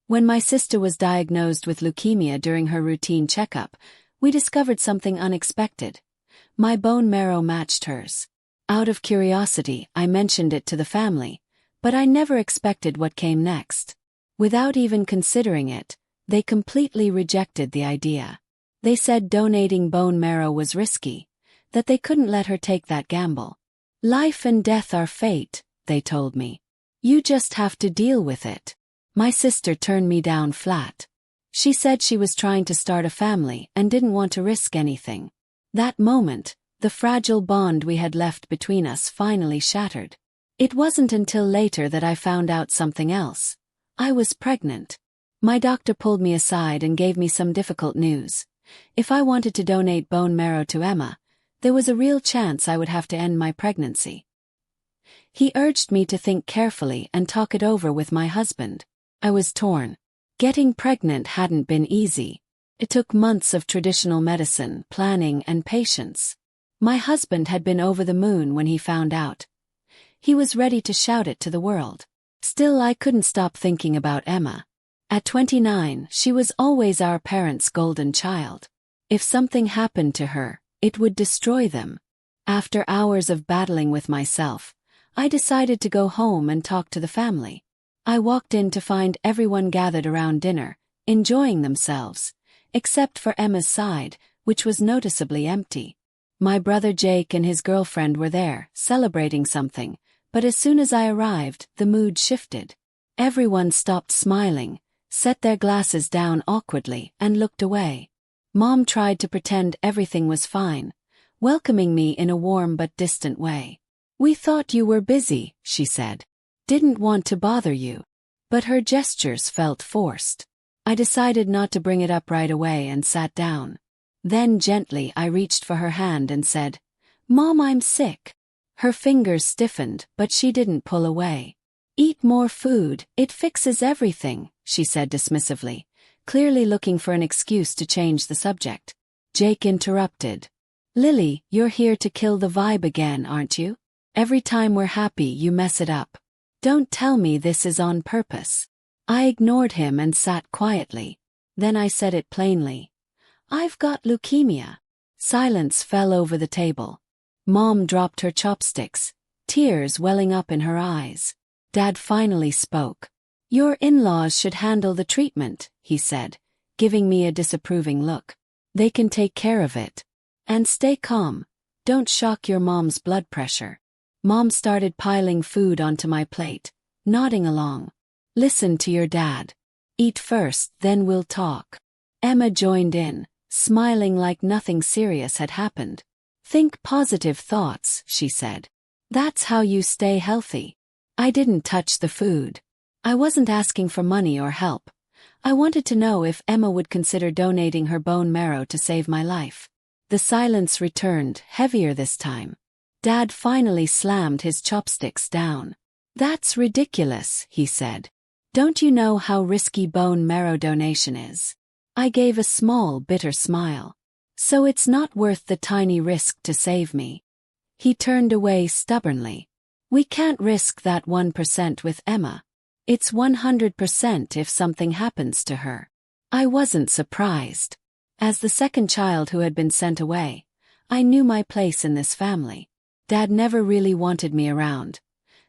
When my sister was diagnosed with leukemia during her routine checkup, we discovered something unexpected. My bone marrow matched hers. Out of curiosity, I mentioned it to the family, but I never expected what came next. Without even considering it, they completely rejected the idea. They said donating bone marrow was risky, that they couldn't let her take that gamble. Life and death are fate, they told me. You just have to deal with it. My sister turned me down flat. She said she was trying to start a family and didn't want to risk anything. That moment, the fragile bond we had left between us finally shattered. It wasn't until later that I found out something else. I was pregnant. My doctor pulled me aside and gave me some difficult news. If I wanted to donate bone marrow to Emma, there was a real chance I would have to end my pregnancy. He urged me to think carefully and talk it over with my husband. I was torn. Getting pregnant hadn't been easy. It took months of traditional medicine, planning, and patience. My husband had been over the moon when he found out. He was ready to shout it to the world. Still, I couldn't stop thinking about Emma. At 29, she was always our parents' golden child. If something happened to her, it would destroy them. After hours of battling with myself, I decided to go home and talk to the family. I walked in to find everyone gathered around dinner, enjoying themselves, except for Emma's side, which was noticeably empty. My brother Jake and his girlfriend were there, celebrating something, but as soon as I arrived, the mood shifted. Everyone stopped smiling, set their glasses down awkwardly, and looked away. Mom tried to pretend everything was fine, welcoming me in a warm but distant way. "We thought you were busy," she said. "Didn't want to bother you." But her gestures felt forced. I decided not to bring it up right away and sat down. Then gently I reached for her hand and said, "Mom, I'm sick." Her fingers stiffened, but she didn't pull away. "Eat more food, it fixes everything," she said dismissively, clearly looking for an excuse to change the subject. Jake interrupted. "Lily, you're here to kill the vibe again, aren't you? Every time we're happy you mess it up. Don't tell me this is on purpose." I ignored him and sat quietly. Then I said it plainly. "I've got leukemia." Silence fell over the table. Mom dropped her chopsticks, tears welling up in her eyes. Dad finally spoke. "Your in-laws should handle the treatment," he said, giving me a disapproving look. "They can take care of it. And stay calm. Don't shock your mom's blood pressure." Mom started piling food onto my plate, nodding along. "Listen to your dad. Eat first, then we'll talk." Emma joined in, smiling like nothing serious had happened. "Think positive thoughts," she said. "That's how you stay healthy." I didn't touch the food. I wasn't asking for money or help. I wanted to know if Emma would consider donating her bone marrow to save my life. The silence returned, heavier this time. Dad finally slammed his chopsticks down. "That's ridiculous," he said. "Don't you know how risky bone marrow donation is?" I gave a small, bitter smile. "So it's not worth the tiny risk to save me?" He turned away stubbornly. "We can't risk that 1% with Emma. It's 100% if something happens to her." I wasn't surprised. As the second child who had been sent away, I knew my place in this family. Dad never really wanted me around.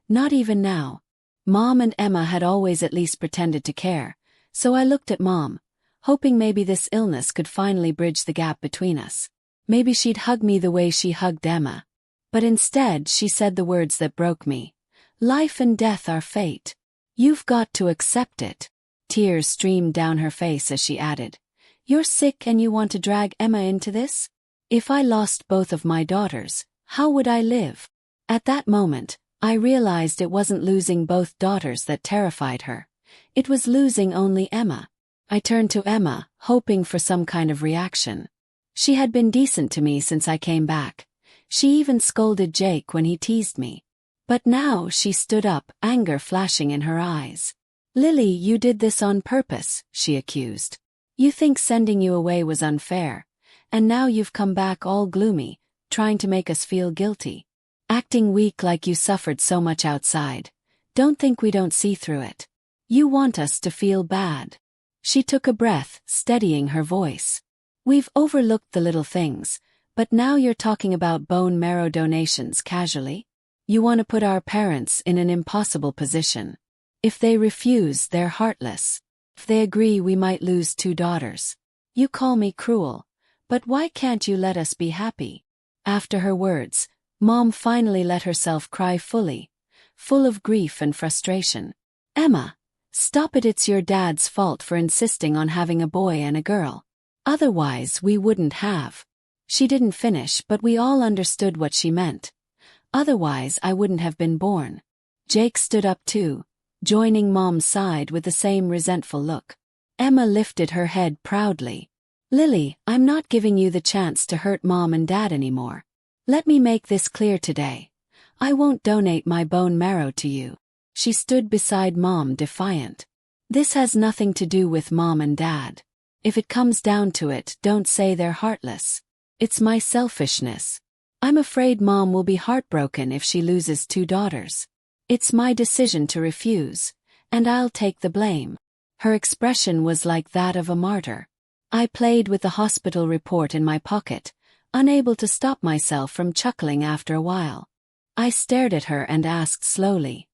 Not even now. Mom and Emma had always at least pretended to care, so I looked at Mom, hoping maybe this illness could finally bridge the gap between us. Maybe she'd hug me the way she hugged Emma. But instead she said the words that broke me. "Life and death are fate. You've got to accept it." Tears streamed down her face as she added, "You're sick and you want to drag Emma into this? If I lost both of my daughters, how would I live?" At that moment, I realized it wasn't losing both daughters that terrified her. It was losing only Emma. I turned to Emma, hoping for some kind of reaction. She had been decent to me since I came back. She even scolded Jake when he teased me. But now she stood up, anger flashing in her eyes. "Lily, you did this on purpose," she accused. "You think sending you away was unfair, and now you've come back all gloomy, trying to make us feel guilty. Acting weak like you suffered so much outside. Don't think we don't see through it." You want us to feel bad. She took a breath, steadying her voice. We've overlooked the little things, but now you're talking about bone marrow donations casually? You want to put our parents in an impossible position. If they refuse, they're heartless. If they agree, we might lose 2 daughters. You call me cruel, but why can't you let us be happy? After her words, Mom finally let herself cry fully, full of grief and frustration. Emma, stop it, it's your dad's fault for insisting on having a boy and a girl. Otherwise we wouldn't have. She didn't finish, but we all understood what she meant. Otherwise I wouldn't have been born. Jake stood up too, joining Mom's side with the same resentful look. Emma lifted her head proudly. Lily, I'm not giving you the chance to hurt Mom and Dad anymore. Let me make this clear today. I won't donate my bone marrow to you. She stood beside Mom, defiant. This has nothing to do with Mom and Dad. If it comes down to it, don't say they're heartless. It's my selfishness. I'm afraid Mom will be heartbroken if she loses 2 daughters. It's my decision to refuse, and I'll take the blame. Her expression was like that of a martyr. I played with the hospital report in my pocket, unable to stop myself from chuckling after a while. I stared at her and asked slowly,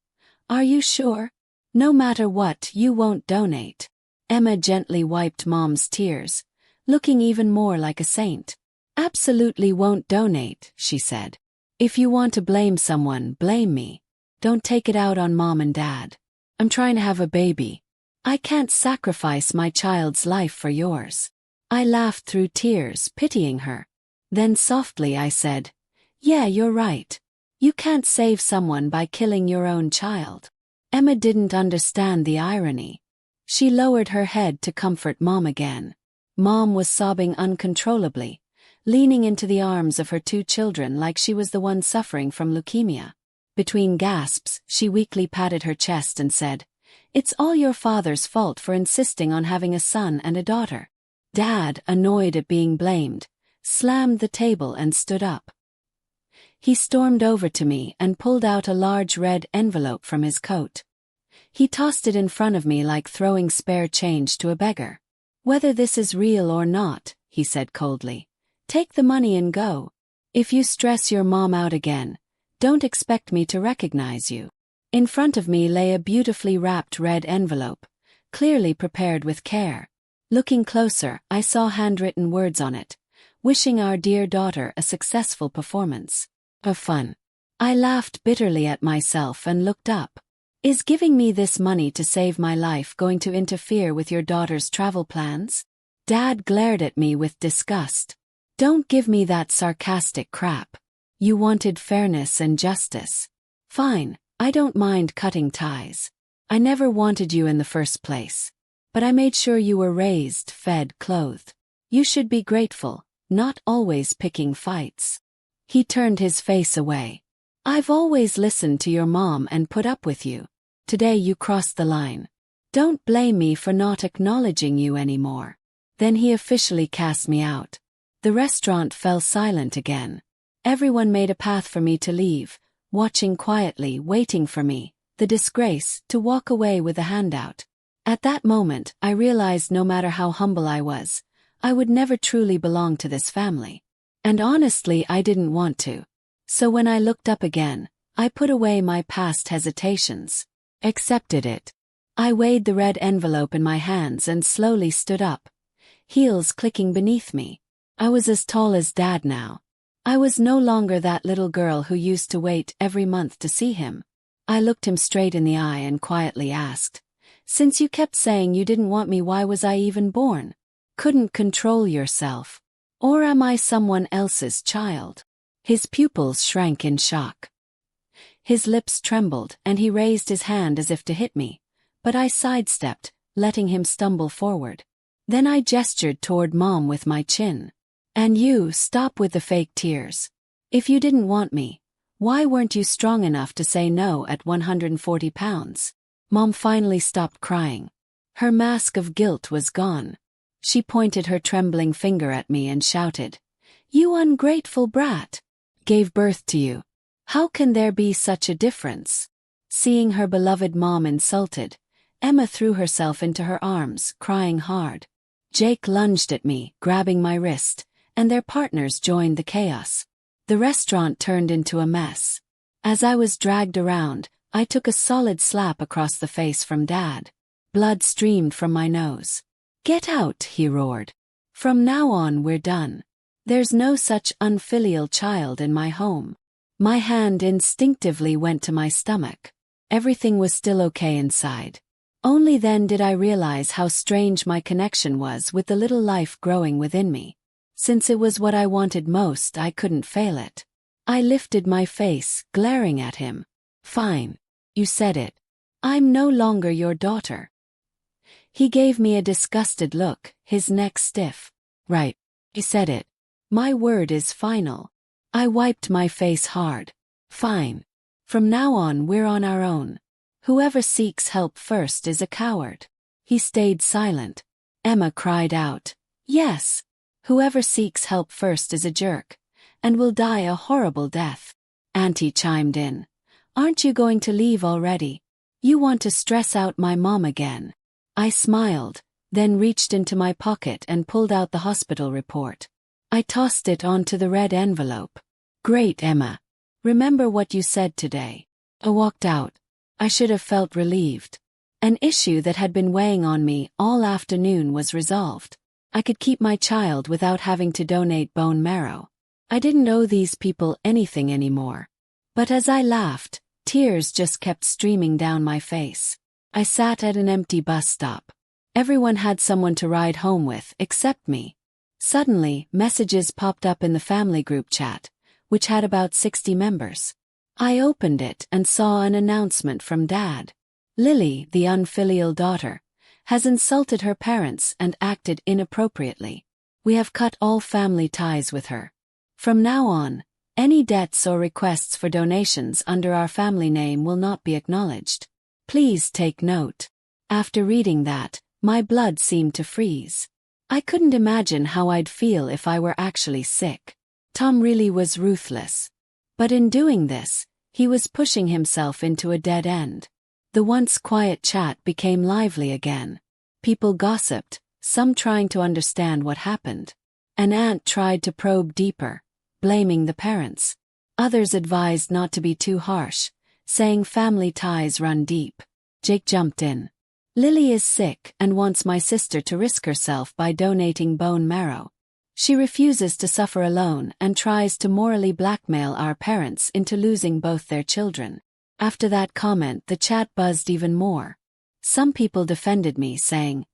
Are you sure? No matter what, you won't donate. Emma gently wiped Mom's tears, looking even more like a saint. Absolutely won't donate, she said. If you want to blame someone, blame me. Don't take it out on Mom and Dad. I'm trying to have a baby. I can't sacrifice my child's life for yours. I laughed through tears, pitying her. Then softly I said, Yeah, you're right. You can't save someone by killing your own child. Emma didn't understand the irony. She lowered her head to comfort Mom again. Mom was sobbing uncontrollably, leaning into the arms of her 2 children like she was the one suffering from leukemia. Between gasps, she weakly patted her chest and said, It's all your father's fault for insisting on having a son and a daughter. Dad, annoyed at being blamed, slammed the table and stood up. He stormed over to me and pulled out a large red envelope from his coat. He tossed it in front of me like throwing spare change to a beggar. Whether this is real or not, he said coldly, take the money and go. If you stress your mom out again, don't expect me to recognize you. In front of me lay a beautifully wrapped red envelope, clearly prepared with care. Looking closer, I saw handwritten words on it, wishing our dear daughter a successful performance. Of fun. I laughed bitterly at myself and looked up. Is giving me this money to save my life going to interfere with your daughter's travel plans? Dad glared at me with disgust. Don't give me that sarcastic crap. You wanted fairness and justice. Fine, I don't mind cutting ties. I never wanted you in the first place. But I made sure you were raised, fed, clothed. You should be grateful, not always picking fights. He turned his face away. I've always listened to your mom and put up with you. Today you crossed the line. Don't blame me for not acknowledging you anymore. Then he officially cast me out. The restaurant fell silent again. Everyone made a path for me to leave, watching quietly, waiting for me, the disgrace, to walk away with a handout. At that moment, I realized no matter how humble I was, I would never truly belong to this family. And honestly, I didn't want to. So when I looked up again, I put away my past hesitations. Accepted it. I weighed the red envelope in my hands and slowly stood up, heels clicking beneath me. I was as tall as Dad now. I was no longer that little girl who used to wait every month to see him. I looked him straight in the eye and quietly asked, Since you kept saying you didn't want me, why was I even born? Couldn't control yourself? Or am I someone else's child? His pupils shrank in shock. His lips trembled and he raised his hand as if to hit me, but I sidestepped, letting him stumble forward. Then I gestured toward Mom with my chin. And you, stop with the fake tears. If you didn't want me, why weren't you strong enough to say no at 140 pounds? Mom finally stopped crying. Her mask of guilt was gone. She pointed her trembling finger at me and shouted, You ungrateful brat! Gave birth to you. How can there be such a difference? Seeing her beloved mom insulted, Emma threw herself into her arms, crying hard. Jake lunged at me, grabbing my wrist, and their partners joined the chaos. The restaurant turned into a mess. As I was dragged around, I took a solid slap across the face from Dad. Blood streamed from my nose. "Get out," he roared. "From now on we're done. There's no such unfilial child in my home." My hand instinctively went to my stomach. Everything was still okay inside. Only then did I realize how strange my connection was with the little life growing within me. Since it was what I wanted most, I couldn't fail it. I lifted my face, glaring at him. "Fine. You said it. I'm no longer your daughter." He gave me a disgusted look, his neck stiff. "Right. You said it. My word is final." I wiped my face hard. "Fine. From now on we're on our own. Whoever seeks help first is a coward." He stayed silent. Emma cried out, "Yes. Whoever seeks help first is a jerk, and will die a horrible death." Auntie chimed in. "Aren't you going to leave already? You want to stress out my mom again." I smiled, then reached into my pocket and pulled out the hospital report. I tossed it onto the red envelope. "Great, Emma. Remember what you said today." I walked out. I should have felt relieved. An issue that had been weighing on me all afternoon was resolved. I could keep my child without having to donate bone marrow. I didn't owe these people anything anymore. But as I laughed, tears just kept streaming down my face. I sat at an empty bus stop. Everyone had someone to ride home with except me. Suddenly, messages popped up in the family group chat, which had about 60 members. I opened it and saw an announcement from Dad. "Lily, the unfilial daughter, has insulted her parents and acted inappropriately. We have cut all family ties with her. From now on, any debts or requests for donations under our family name will not be acknowledged. Please take note." After reading that, my blood seemed to freeze. I couldn't imagine how I'd feel if I were actually sick. Tom really was ruthless. But in doing this, he was pushing himself into a dead end. The once quiet chat became lively again. People gossiped, some trying to understand what happened. An aunt tried to probe deeper, blaming the parents. Others advised not to be too harsh, saying family ties run deep. Jake jumped in. "Lily is sick and wants my sister to risk herself by donating bone marrow. She refuses to suffer alone and tries to morally blackmail our parents into losing both their children." After that comment, the chat buzzed even more. Some people defended me, saying,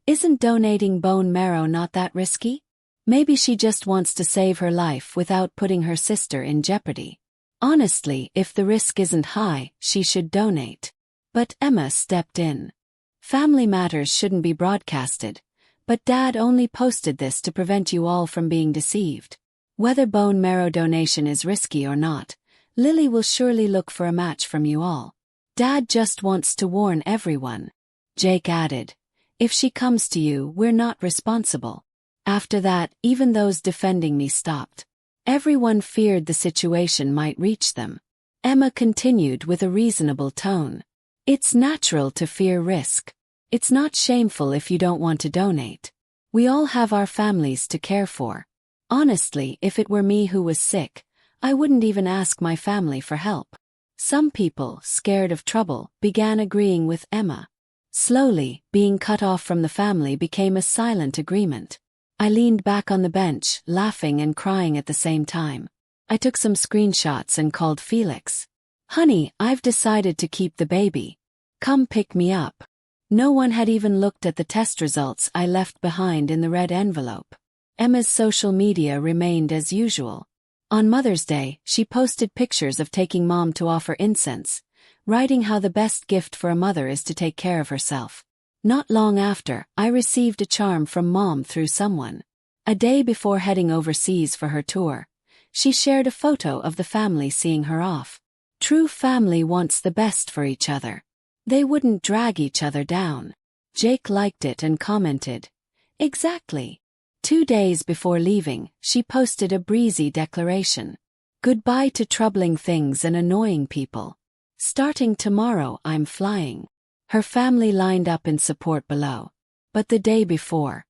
"Isn't donating bone marrow not that risky? Maybe she just wants to save her life without putting her sister in jeopardy. Honestly, if the risk isn't high, she should donate." But Emma stepped in. "Family matters shouldn't be broadcasted, but Dad only posted this to prevent you all from being deceived. Whether bone marrow donation is risky or not, Lily will surely look for a match from you all. Dad just wants to warn everyone." Jake added, "If she comes to you, we're not responsible." After that, even those defending me stopped. Everyone feared the situation might reach them. Emma continued with a reasonable tone. "It's natural to fear risk. It's not shameful if you don't want to donate. We all have our families to care for. Honestly, if it were me who was sick, I wouldn't even ask my family for help." Some people, scared of trouble, began agreeing with Emma. Slowly, being cut off from the family became a silent agreement. I leaned back on the bench, laughing and crying at the same time. I took some screenshots and called Felix. "Honey, I've decided to keep the baby. Come pick me up." No one had even looked at the test results I left behind in the red envelope. Emma's social media remained as usual. On Mother's Day, she posted pictures of taking Mom to offer incense, writing how the best gift for a mother is to take care of herself. Not long after, I received a charm from Mom through someone. A day before heading overseas for her tour, she shared a photo of the family seeing her off. True family wants the best for each other. They wouldn't drag each other down. Jake liked it and commented, "Exactly." 2 days before leaving, she posted a breezy declaration. "Goodbye to troubling things and annoying people. Starting tomorrow, I'm flying." Her family lined up in support below. But the day before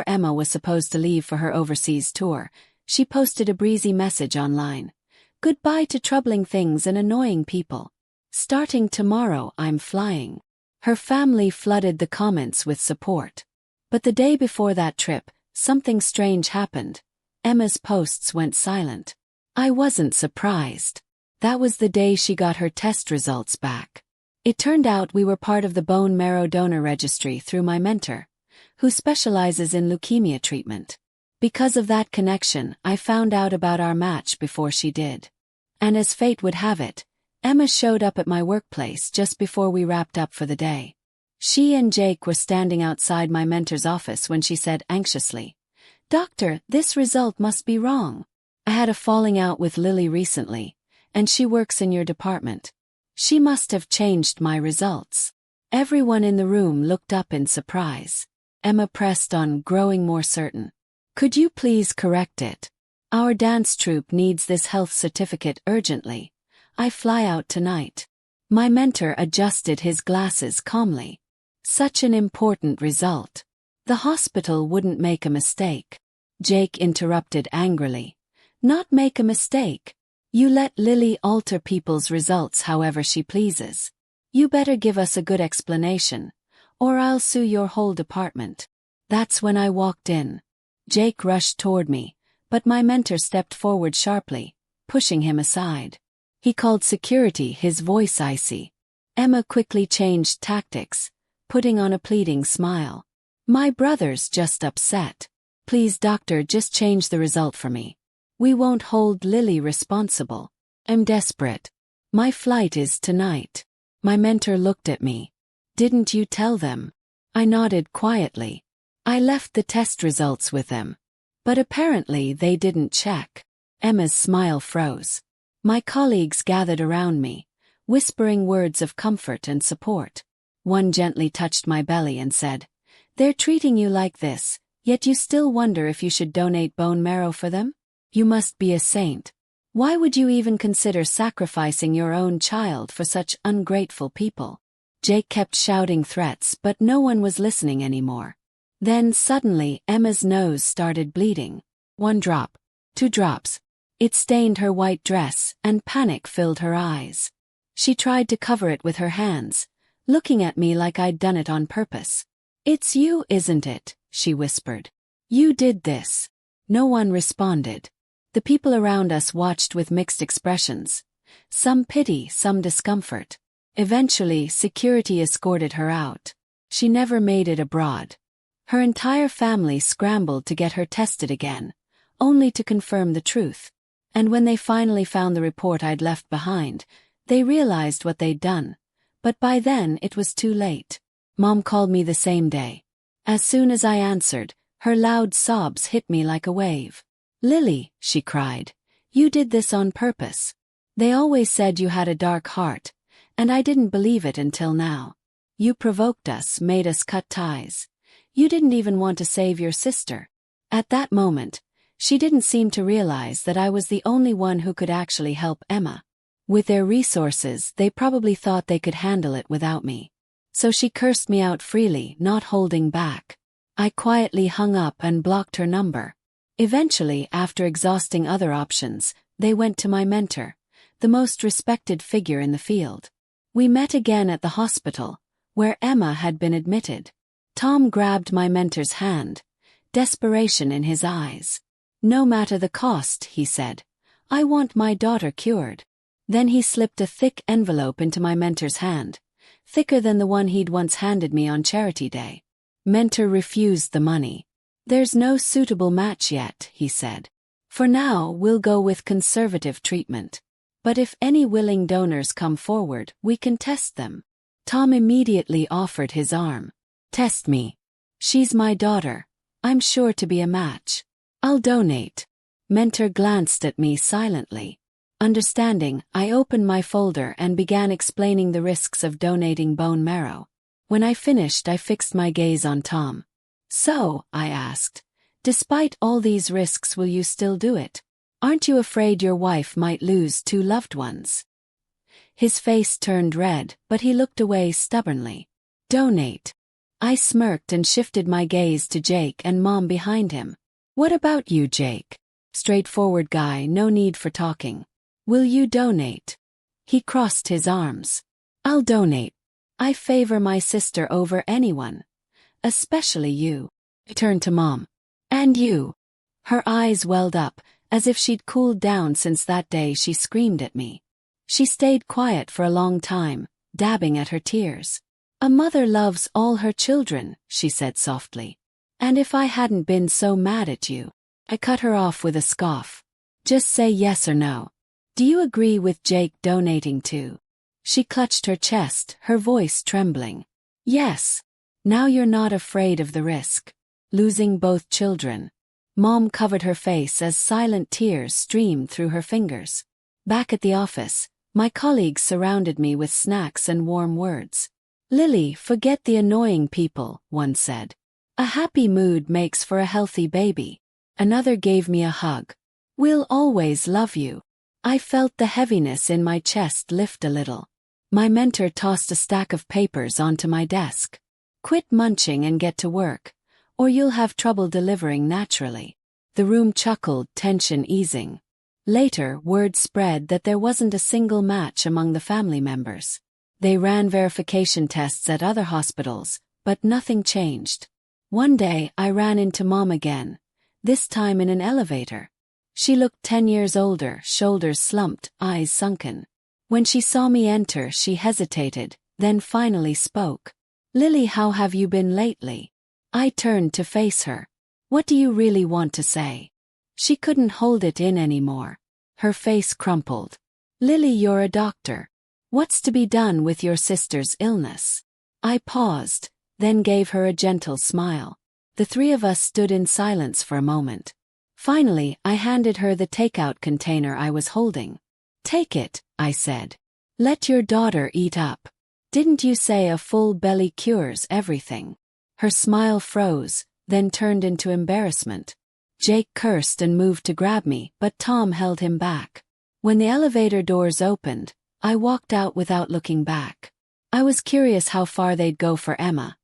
Emma was supposed to leave for her overseas tour, she posted a breezy message online. "Goodbye to troubling things and annoying people. Starting tomorrow, I'm flying." Her family flooded the comments with support. But the day before that trip, something strange happened. Emma's posts went silent. I wasn't surprised. That was the day she got her test results back. It turned out we were part of the bone marrow donor registry through my mentor, who specializes in leukemia treatment. Because of that connection, I found out about our match before she did. And as fate would have it, Emma showed up at my workplace just before we wrapped up for the day. She and Jake were standing outside my mentor's office when she said anxiously, "Doctor, this result must be wrong. I had a falling out with Lily recently, and she works in your department. She must have changed my results." Everyone in the room looked up in surprise. Emma pressed on, growing more certain. "Could you please correct it? Our dance troupe needs this health certificate urgently. I fly out tonight." My mentor adjusted his glasses calmly. Such an important result. The hospital wouldn't make a mistake. Jake interrupted angrily. "Not make a mistake. You let Lily alter people's results however she pleases. You better give us a good explanation, or I'll sue your whole department." That's when I walked in. Jake rushed toward me, but my mentor stepped forward sharply, pushing him aside. He called security, his voice icy. Emma quickly changed tactics, putting on a pleading smile. "My brother's just upset. Please doctor, just change the result for me. We won't hold Lily responsible. I'm desperate. My flight is tonight." My mentor looked at me. "Didn't you tell them?" I nodded quietly. "I left the test results with them. But apparently they didn't check." Emma's smile froze. My colleagues gathered around me, whispering words of comfort and support. One gently touched my belly and said, "They're treating you like this, yet you still wonder if you should donate bone marrow for them? You must be a saint. Why would you even consider sacrificing your own child for such ungrateful people?" Jake kept shouting threats, but no one was listening anymore. Then suddenly Emma's nose started bleeding. 1 drop. 2 drops. It stained her white dress, and panic filled her eyes. She tried to cover it with her hands, looking at me like I'd done it on purpose. "It's you, isn't it?" she whispered. "You did this." No one responded. The people around us watched with mixed expressions. Some pity, some discomfort. Eventually, security escorted her out. She never made it abroad. Her entire family scrambled to get her tested again, only to confirm the truth. And when they finally found the report I'd left behind, they realized what they'd done. But by then it was too late. Mom called me the same day. As soon as I answered, her loud sobs hit me like a wave. "Lily," she cried, "you did this on purpose. They always said you had a dark heart, and I didn't believe it until now. You provoked us, made us cut ties. You didn't even want to save your sister." At that moment, she didn't seem to realize that I was the only one who could actually help Emma. With their resources, they probably thought they could handle it without me. So she cursed me out freely, not holding back. I quietly hung up and blocked her number. Eventually, after exhausting other options, they went to my mentor, the most respected figure in the field. We met again at the hospital, where Emma had been admitted. Tom grabbed my mentor's hand, desperation in his eyes. "No matter the cost," he said. "I want my daughter cured." Then he slipped a thick envelope into my mentor's hand, thicker than the one he'd once handed me on Charity Day. Mentor refused the money. "There's no suitable match yet," he said. "For now, we'll go with conservative treatment. But if any willing donors come forward, we can test them." Tom immediately offered his arm. "Test me. She's my daughter. I'm sure to be a match. I'll donate." Mentor glanced at me silently. Understanding, I opened my folder and began explaining the risks of donating bone marrow. When I finished, I fixed my gaze on Tom. "So," I asked, "despite all these risks, will you still do it? Aren't you afraid your wife might lose 2 loved ones?" His face turned red, but he looked away stubbornly. Donate. I smirked and shifted my gaze to Jake and Mom behind him. What about you, Jake? Straightforward guy, no need for talking. Will you donate? He crossed his arms. I'll donate. I favor my sister over anyone. Especially you. I turned to Mom. And you. Her eyes welled up, as if she'd cooled down since that day she screamed at me. She stayed quiet for a long time, dabbing at her tears. A mother loves all her children, she said softly. And if I hadn't been so mad at you. I cut her off with a scoff. Just say yes or no. Do you agree with Jake donating too? She clutched her chest, her voice trembling. Yes. Now you're not afraid of the risk. Losing both children. Mom covered her face as silent tears streamed through her fingers. Back at the office, my colleagues surrounded me with snacks and warm words. Lily, forget the annoying people, one said. A happy mood makes for a healthy baby. Another gave me a hug. We'll always love you. I felt the heaviness in my chest lift a little. My mentor tossed a stack of papers onto my desk. Quit munching and get to work, or you'll have trouble delivering naturally. The room chuckled, tension easing. Later, word spread that there wasn't a single match among the family members. They ran verification tests at other hospitals, but nothing changed. One day, I ran into Mom again, this time in an elevator. She looked 10 years older, shoulders slumped, eyes sunken. When she saw me enter, she hesitated, then finally spoke. Lily, how have you been lately? I turned to face her. What do you really want to say? She couldn't hold it in anymore. Her face crumpled. Lily, you're a doctor. What's to be done with your sister's illness? I paused, then gave her a gentle smile. The three of us stood in silence for a moment. Finally, I handed her the takeout container I was holding. Take it, I said. Let your daughter eat up. Didn't you say a full belly cures everything? Her smile froze, then turned into embarrassment. Jake cursed and moved to grab me, but Tom held him back. When the elevator doors opened, I walked out without looking back. I was curious how far they'd go for Emma,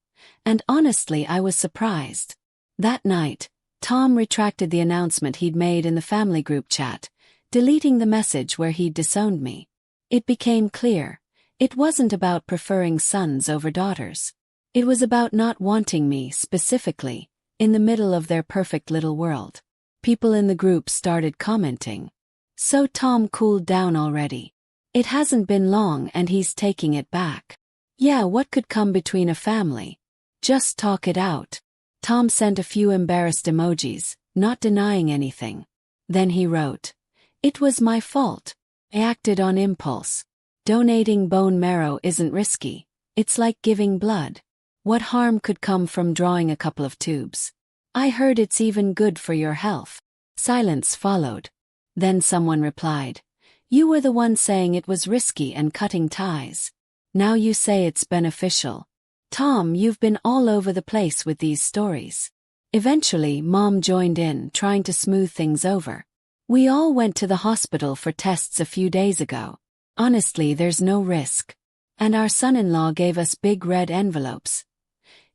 and honestly I was surprised. That night, Tom retracted the announcement he'd made in the family group chat, deleting the message where he'd disowned me. It became clear, it wasn't about preferring sons over daughters. It was about not wanting me, specifically, in the middle of their perfect little world. People in the group started commenting. So Tom cooled down already. It hasn't been long and he's taking it back. Yeah, what could come between a family? Just talk it out. Tom sent a few embarrassed emojis, not denying anything. Then he wrote, "It was my fault. I acted on impulse. Donating bone marrow isn't risky. It's like giving blood. What harm could come from drawing a couple of tubes? I heard it's even good for your health." Silence followed. Then someone replied, "You were the one saying it was risky and cutting ties. Now you say it's beneficial. Tom, you've been all over the place with these stories." Eventually, Mom joined in, trying to smooth things over. "We all went to the hospital for tests a few days ago. Honestly, there's no risk. And our son-in-law gave us big red envelopes.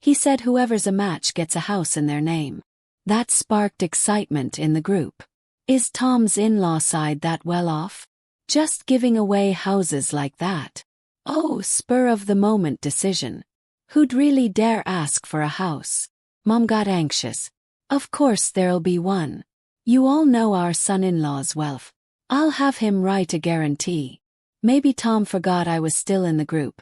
He said whoever's a match gets a house in their name." That sparked excitement in the group. Is Tom's in-law side that well off? Just giving away houses like that? Oh, spur-of-the-moment decision. Who'd really dare ask for a house? Mom got anxious. Of course there'll be one. You all know our son-in-law's wealth. I'll have him write a guarantee. Maybe Tom forgot I was still in the group,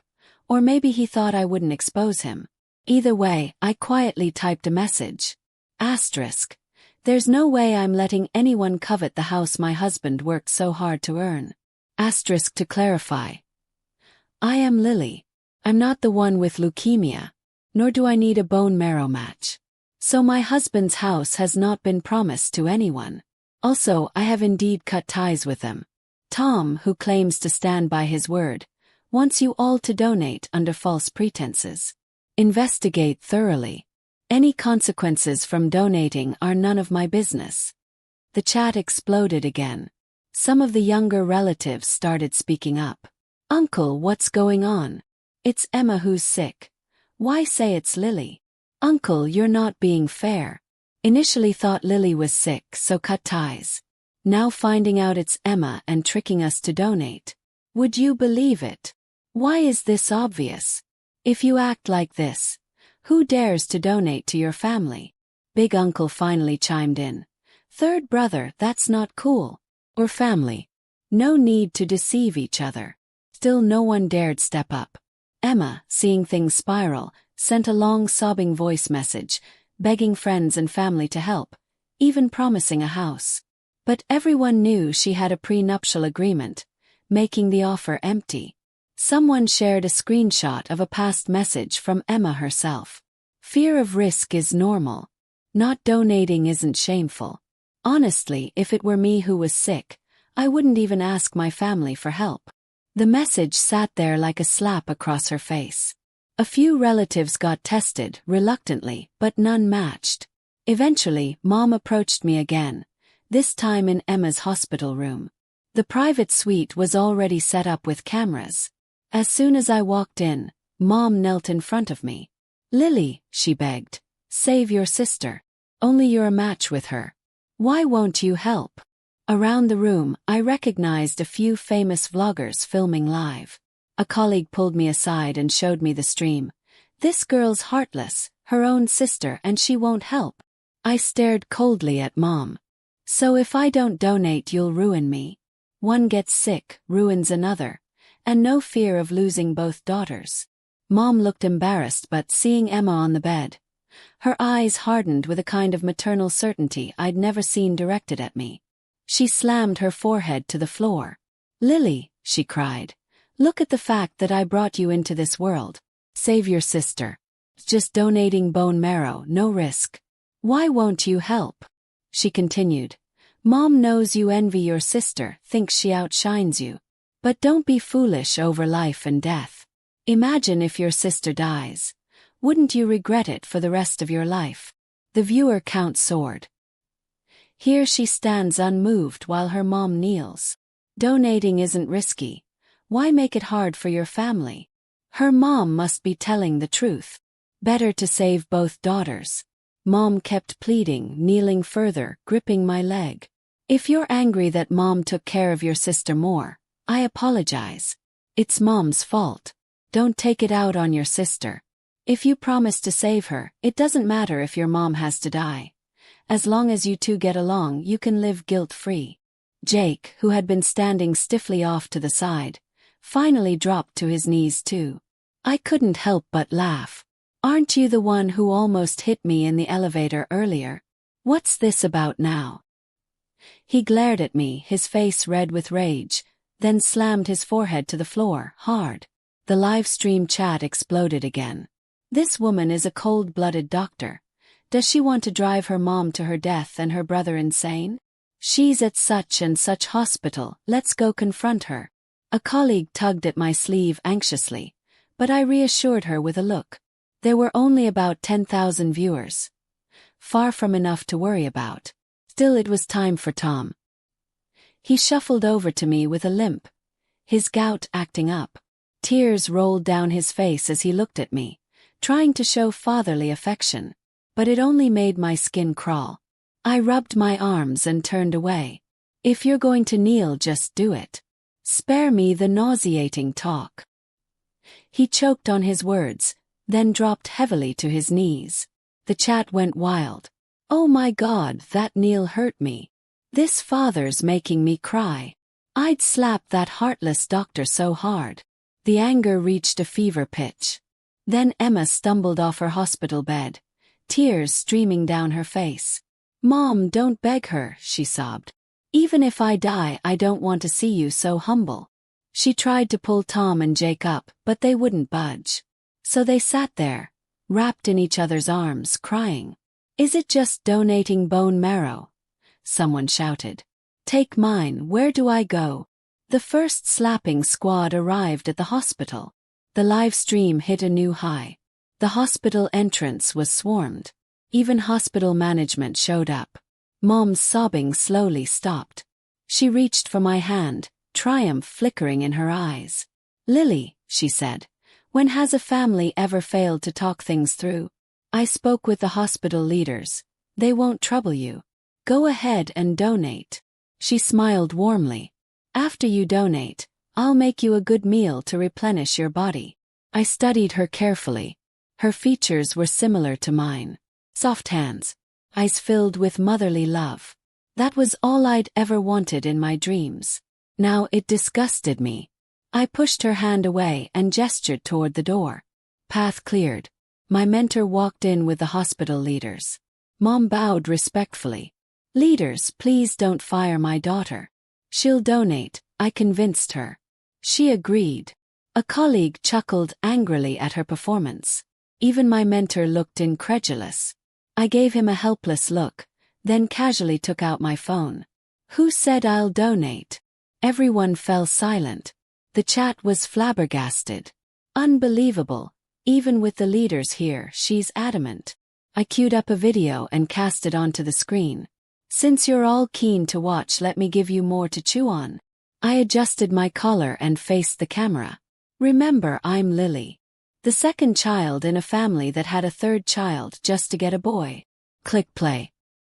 or maybe he thought I wouldn't expose him. Either way, I quietly typed a message. Asterisk. There's no way I'm letting anyone covet the house my husband worked so hard to earn. Asterisk to clarify. I am Lily. I'm not the one with leukemia, nor do I need a bone marrow match. So my husband's house has not been promised to anyone. Also, I have indeed cut ties with them. Tom, who claims to stand by his word, wants you all to donate under false pretenses. Investigate thoroughly. Any consequences from donating are none of my business. The chat exploded again. Some of the younger relatives started speaking up. Uncle, what's going on? It's Emma who's sick. Why say it's Lily? Uncle, you're not being fair. Initially thought Lily was sick, so cut ties. Now finding out it's Emma and tricking us to donate. Would you believe it? Why is this obvious? If you act like this, who dares to donate to your family? Big Uncle finally chimed in. Third brother, that's not cool. Or family. No need to deceive each other. Still no one dared step up. Emma, seeing things spiral, sent a long sobbing voice message, begging friends and family to help, even promising a house. But everyone knew she had a prenuptial agreement, making the offer empty. Someone shared a screenshot of a past message from Emma herself. Fear of risk is normal. Not donating isn't shameful. Honestly, if it were me who was sick, I wouldn't even ask my family for help. The message sat there like a slap across her face. A few relatives got tested, reluctantly, but none matched. Eventually, Mom approached me again, this time in Emma's hospital room. The private suite was already set up with cameras. As soon as I walked in, Mom knelt in front of me. Lily, she begged, save your sister. Only you're a match with her. Why won't you help? Around the room, I recognized a few famous vloggers filming live. A colleague pulled me aside and showed me the stream. This girl's heartless, her own sister, and she won't help. I stared coldly at Mom. So if I don't donate, you'll ruin me. One gets sick, ruins another. And no fear of losing both daughters. Mom looked embarrassed, but seeing Emma on the bed, her eyes hardened with a kind of maternal certainty I'd never seen directed at me. She slammed her forehead to the floor. Lily, she cried, look at the fact that I brought you into this world. Save your sister. Just donating bone marrow, no risk. Why won't you help? She continued. Mom knows you envy your sister, thinks she outshines you. But don't be foolish over life and death. Imagine if your sister dies. Wouldn't you regret it for the rest of your life? The viewer count soared. Here she stands unmoved while her mom kneels. Donating isn't risky. Why make it hard for your family? Her mom must be telling the truth. Better to save both daughters. Mom kept pleading, kneeling further, gripping my leg. If you're angry that Mom took care of your sister more, I apologize. It's Mom's fault. Don't take it out on your sister. If you promise to save her, it doesn't matter if your mom has to die. As long as you two get along, you can live guilt-free. Jake, who had been standing stiffly off to the side, finally dropped to his knees too. I couldn't help but laugh. Aren't you the one who almost hit me in the elevator earlier? What's this about now? He glared at me, his face red with rage, then slammed his forehead to the floor, hard. The live stream chat exploded again. This woman is a cold-blooded doctor. Does she want to drive her mom to her death and her brother insane? She's at such and such hospital, let's go confront her. A colleague tugged at my sleeve anxiously, but I reassured her with a look. There were only about 10,000 viewers. Far from enough to worry about. Still, it was time for Tom. He shuffled over to me with a limp, his gout acting up. Tears rolled down his face as he looked at me, trying to show fatherly affection, but it only made my skin crawl. I rubbed my arms and turned away. If you're going to kneel, just do it. Spare me the nauseating talk. He choked on his words, then dropped heavily to his knees. The chat went wild. Oh my God, that kneel hurt me. This father's making me cry. I'd slap that heartless doctor so hard. The anger reached a fever pitch. Then Emma stumbled off her hospital bed, tears streaming down her face. Mom, don't beg her, she sobbed. Even if I die, I don't want to see you so humble. She tried to pull Tom and Jake up, but they wouldn't budge. So they sat there, wrapped in each other's arms, crying. Is it just donating bone marrow? Someone shouted. Take mine, where do I go? The first slapping squad arrived at the hospital. The live stream hit a new high. The hospital entrance was swarmed. Even hospital management showed up. Mom's sobbing slowly stopped. She reached for my hand, triumph flickering in her eyes. Lily, she said, when has a family ever failed to talk things through? I spoke with the hospital leaders. They won't trouble you. Go ahead and donate. She smiled warmly. After you donate, I'll make you a good meal to replenish your body. I studied her carefully. Her features were similar to mine. Soft hands. Eyes filled with motherly love. That was all I'd ever wanted in my dreams. Now it disgusted me. I pushed her hand away and gestured toward the door. Path cleared. My mentor walked in with the hospital leaders. Mom bowed respectfully. Leaders, please don't fire my daughter. She'll donate, I convinced her. She agreed. A colleague chuckled angrily at her performance. Even my mentor looked incredulous. I gave him a helpless look, then casually took out my phone. Who said I'll donate? Everyone fell silent. The chat was flabbergasted. Unbelievable. Even with the leaders here, she's adamant. I queued up a video and cast it onto the screen. Since you're all keen to watch, let me give you more to chew on. I adjusted my collar and faced the camera. Remember, I'm Lily. The second child in a family that had a third child just to get a boy. Click play.